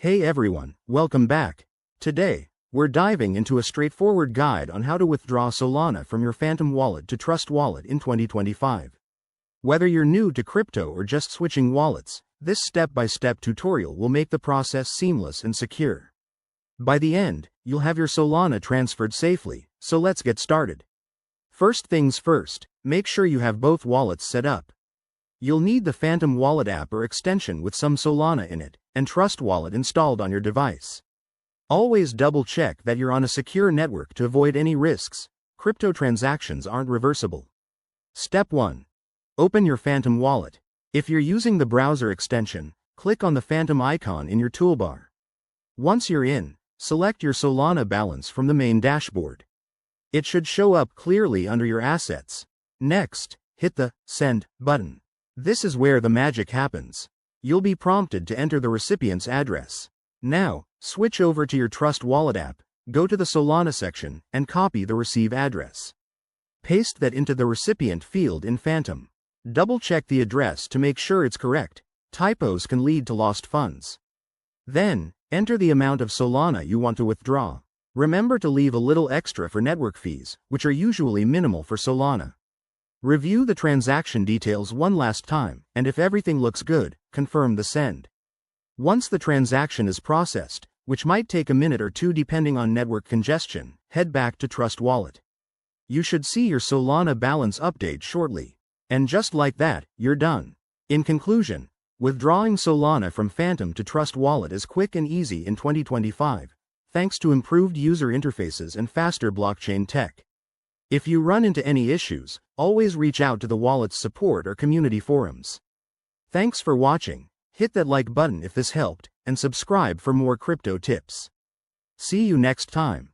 Hey everyone, welcome back. Today, we're diving into a straightforward guide on how to withdraw Solana from your Phantom wallet to Trust Wallet in 2025. Whether you're new to crypto or just switching wallets, this step-by-step tutorial will make the process seamless and secure. By the end, you'll have your Solana transferred safely, so let's get started. First things first, make sure you have both wallets set up. You'll need the Phantom Wallet app or extension with some Solana in it, and Trust Wallet installed on your device. Always double-check that you're on a secure network to avoid any risks. Crypto transactions aren't reversible. Step 1. Open your Phantom Wallet. If you're using the browser extension, click on the Phantom icon in your toolbar. Once you're in, select your Solana balance from the main dashboard. It should show up clearly under your assets. Next, hit the Send button. This is where the magic happens. You'll be prompted to enter the recipient's address. Now, switch over to your Trust Wallet app, go to the Solana section, and copy the receive address. Paste that into the recipient field in Phantom. Double-check the address to make sure it's correct. Typos can lead to lost funds. Then, enter the amount of Solana you want to withdraw. Remember to leave a little extra for network fees, which are usually minimal for Solana. Review the transaction details one last time, and if everything looks good, confirm the send. Once the transaction is processed, which might take a minute or two depending on network congestion, head back to Trust Wallet. You should see your Solana balance update shortly. And just like that, you're done. In conclusion, withdrawing Solana from Phantom to Trust Wallet is quick and easy in 2025, thanks to improved user interfaces and faster blockchain tech. If you run into any issues, always reach out to the wallet's support or community forums. Thanks for watching. Hit that like button if this helped, and subscribe for more crypto tips. See you next time.